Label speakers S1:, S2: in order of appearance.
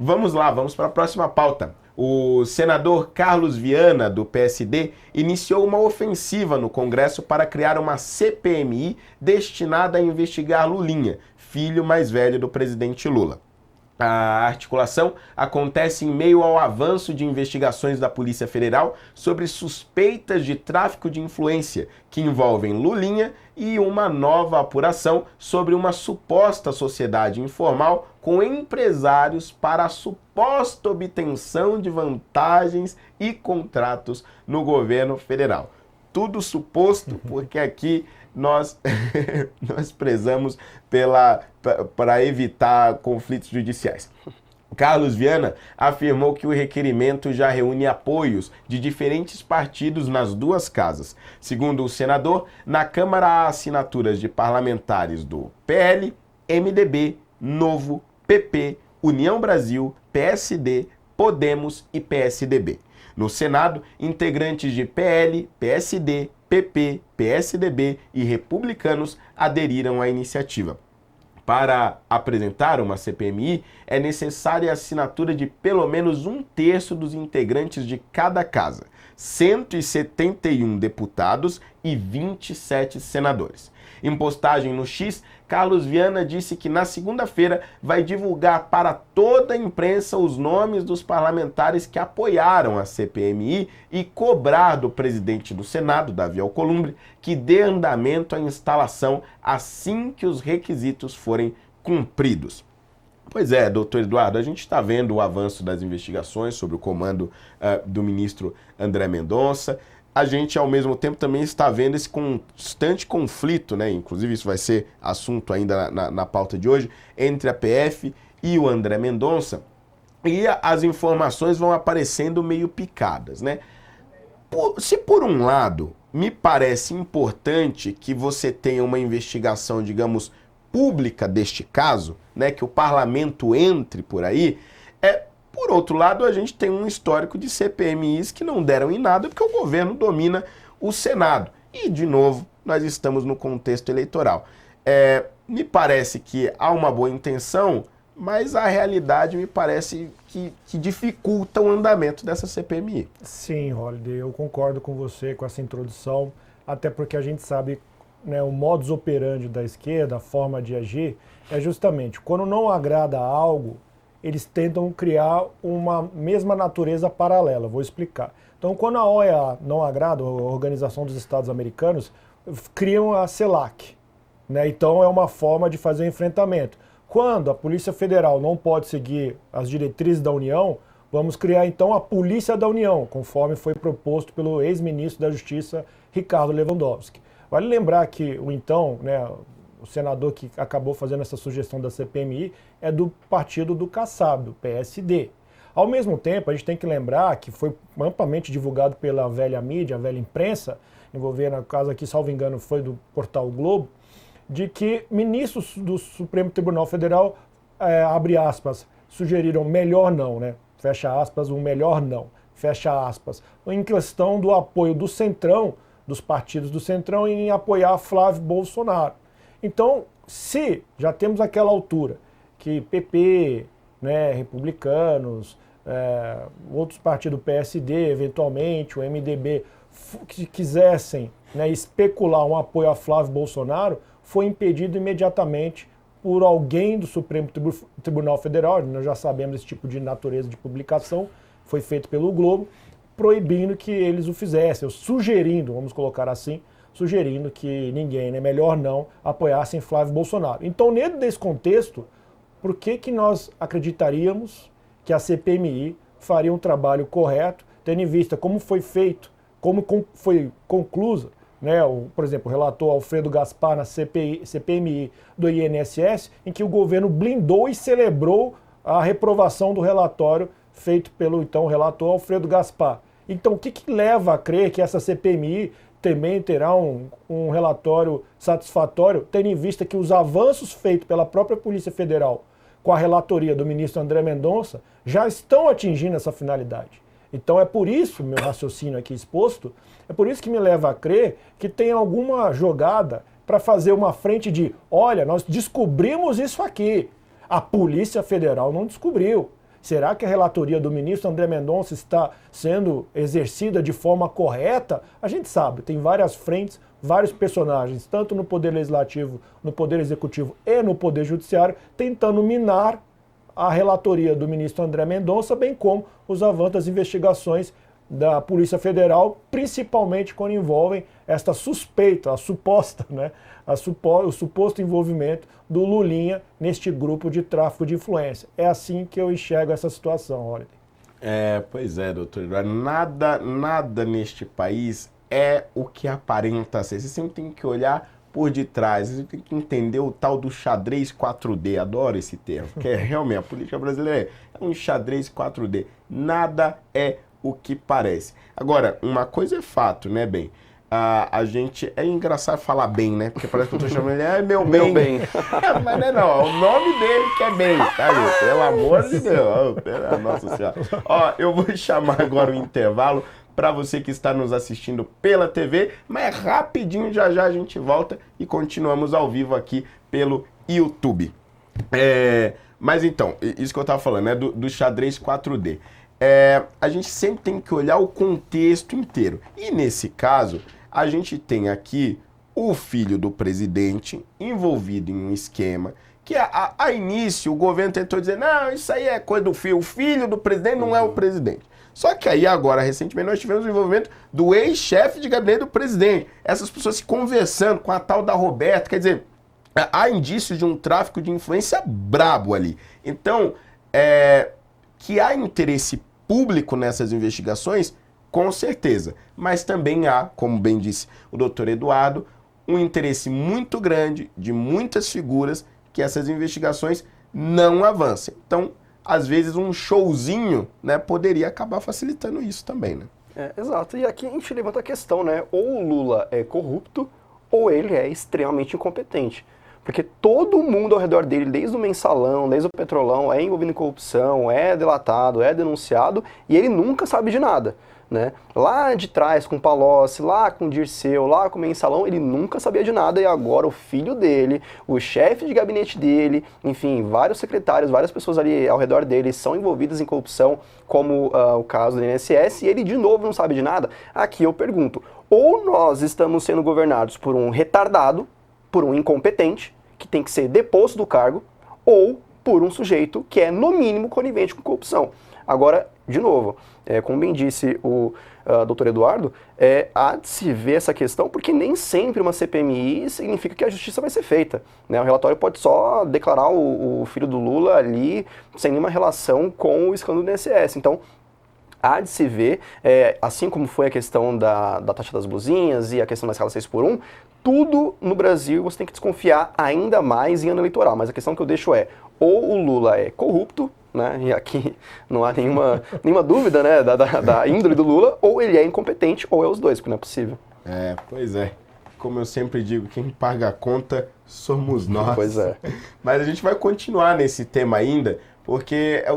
S1: Vamos lá, vamos para a próxima pauta. O senador Carlos Viana, do PSD, iniciou uma ofensiva no Congresso para criar uma CPMI destinada a investigar Lulinha, filho mais velho do presidente Lula. A articulação acontece em meio ao avanço de investigações da Polícia Federal sobre suspeitas de tráfico de influência que envolvem Lulinha e uma nova apuração sobre uma suposta sociedade informal com empresários para a suposta obtenção de vantagens e contratos no governo federal. Tudo suposto, porque aqui nós prezamos para evitar conflitos judiciais. Carlos Viana afirmou que o requerimento já reúne apoios de diferentes partidos nas duas casas. Segundo o senador, na Câmara há assinaturas de parlamentares do PL, MDB, Novo, PP, União Brasil, PSD, Podemos e PSDB. No Senado, integrantes de PL, PSD, PP, PSDB e republicanos aderiram à iniciativa. Para apresentar uma CPMI, é necessária a assinatura de pelo menos 1/3 dos integrantes de cada casa, 171 deputados e 27 senadores. Em postagem no X, Carlos Viana disse que na segunda-feira vai divulgar para toda a imprensa os nomes dos parlamentares que apoiaram a CPMI e cobrar do presidente do Senado, Davi Alcolumbre, que dê andamento à instalação assim que os requisitos forem cumpridos. Pois é, doutor Eduardo, a gente está vendo o avanço das investigações sobre o comando do ministro André Mendonça. A gente, ao mesmo tempo, também está vendo esse constante conflito, né? Inclusive isso vai ser assunto ainda na pauta de hoje, entre a PF e o André Mendonça. E as informações vão aparecendo meio picadas, né? Se por um lado, me parece importante que você tenha uma investigação, digamos, pública deste caso, né? Que o parlamento entre por aí, por outro lado, a gente tem um histórico de CPMIs que não deram em nada porque o governo domina o Senado. E, de novo, nós estamos no contexto eleitoral. Me parece que há uma boa intenção, mas a realidade me parece que dificulta o andamento dessa CPMI.
S2: Sim, Holliday, eu concordo com você com essa introdução, até porque a gente sabe, né, o modus operandi da esquerda, a forma de agir, é justamente quando não agrada algo, eles tentam criar uma mesma natureza paralela. Vou explicar. Então, quando a OEA não agrada, a Organização dos Estados Americanos, criam a CELAC, né? Então, é uma forma de fazer um enfrentamento. Quando a Polícia Federal não pode seguir as diretrizes da União, vamos criar, então, a Polícia da União, conforme foi proposto pelo ex-ministro da Justiça, Ricardo Lewandowski. Vale lembrar que o senador que acabou fazendo essa sugestão da CPMI é do partido do Kassab, do PSD. Ao mesmo tempo, a gente tem que lembrar que foi amplamente divulgado pela velha mídia, a velha imprensa, envolvendo, no caso aqui, salvo engano, foi do portal o Globo, de que ministros do Supremo Tribunal Federal, abre aspas, sugeriram melhor não, né? Fecha aspas, um melhor não, fecha aspas, em questão do apoio do Centrão, dos partidos do Centrão, em apoiar Flávio Bolsonaro. Então, se já temos aquela altura que PP, né, republicanos, outros partidos do PSD, eventualmente, o MDB, que quisessem, né, especular um apoio a Flávio Bolsonaro, foi impedido imediatamente por alguém do Supremo Tribunal Federal, nós já sabemos esse tipo de natureza de publicação, foi feito pelo Globo, proibindo que eles o fizessem, ou sugerindo, vamos colocar assim, sugerindo que ninguém, né, melhor não, apoiasse Flávio Bolsonaro. Então, dentro desse contexto, por que nós acreditaríamos que a CPMI faria um trabalho correto, tendo em vista como foi feito, como foi conclusa, né, por exemplo, o relator Alfredo Gaspar na CPMI do INSS, em que o governo blindou e celebrou a reprovação do relatório feito pelo então relator Alfredo Gaspar. Então, o que leva a crer que essa CPMI também terá um relatório satisfatório, tendo em vista que os avanços feitos pela própria Polícia Federal com a relatoria do ministro André Mendonça já estão atingindo essa finalidade. Então é por isso, meu raciocínio aqui exposto, é por isso que me leva a crer que tem alguma jogada para fazer uma frente de, olha, nós descobrimos isso aqui, a Polícia Federal não descobriu. Será que a relatoria do ministro André Mendonça está sendo exercida de forma correta? A gente sabe, tem várias frentes, vários personagens, tanto no Poder Legislativo, no Poder Executivo e no Poder Judiciário, tentando minar a relatoria do ministro André Mendonça, bem como os avanços das investigações da Polícia Federal, principalmente quando envolvem esta suspeita, a suposta, né, o suposto envolvimento do Lulinha neste grupo de tráfico de influência. É assim que eu enxergo essa situação, Holiday.
S1: Pois é, doutor Eduardo, nada neste país é o que aparenta ser. Você sempre tem que olhar por detrás, você tem que entender o tal do xadrez 4D, adoro esse termo, porque realmente a política brasileira é um xadrez 4D, nada é o que parece. Agora, uma coisa é fato, né, bem? A gente, é engraçado falar bem, né? Porque parece que eu tô chamando ele, meu bem. Mas não é não, é o nome dele que é bem, tá, gente? Pelo amor de Deus, nossa senhora. Ó, eu vou chamar agora o intervalo para você que está nos assistindo pela TV, mas rapidinho, já a gente volta e continuamos ao vivo aqui pelo YouTube. Mas então, isso que eu tava falando, né, do xadrez 4D. A gente sempre tem que olhar o contexto inteiro. E nesse caso, a gente tem aqui o filho do presidente envolvido em um esquema que a início o governo tentou dizer, não, isso aí é coisa do filho, o filho do presidente não é o presidente. Só que aí agora, recentemente, nós tivemos o envolvimento do ex-chefe de gabinete do presidente. Essas pessoas se conversando com a tal da Roberta, quer dizer, há indícios de um tráfico de influência brabo ali. Então, que há interesse público nessas investigações, com certeza. Mas também há, como bem disse o doutor Eduardo, um interesse muito grande de muitas figuras que essas investigações não avancem. Então, às vezes um showzinho, né, poderia acabar facilitando isso também, né?
S3: Exato. E aqui a gente levanta a questão, né? Ou o Lula é corrupto, ou ele é extremamente incompetente. Porque todo mundo ao redor dele, desde o Mensalão, desde o Petrolão, é envolvido em corrupção, é delatado, é denunciado, e ele nunca sabe de nada, né? Lá de trás, com o Palocci, lá com o Dirceu, lá com o Mensalão, ele nunca sabia de nada, e agora o filho dele, o chefe de gabinete dele, enfim, vários secretários, várias pessoas ali ao redor dele são envolvidas em corrupção, como o caso do INSS, e ele de novo não sabe de nada. Aqui eu pergunto, ou nós estamos sendo governados por um retardado, por um incompetente, que tem que ser deposto do cargo, ou por um sujeito que é, no mínimo, conivente com corrupção. Agora, de novo, como bem disse o doutor Eduardo, há de se ver essa questão, porque nem sempre uma CPMI significa que a justiça vai ser feita, né? O relatório pode só declarar o filho do Lula ali, sem nenhuma relação com o escândalo do INSS. Então, há de se ver, assim como foi a questão da taxa das blusinhas e a questão da escala 6x1, tudo no Brasil você tem que desconfiar ainda mais em ano eleitoral. Mas a questão que eu deixo ou o Lula é corrupto, né, e aqui não há nenhuma dúvida, né, da índole do Lula, ou ele é incompetente, ou é os dois, porque não é possível.
S1: Pois é. Como eu sempre digo, quem paga a conta somos nós.
S3: Pois é.
S1: Mas a gente vai continuar nesse tema ainda, porque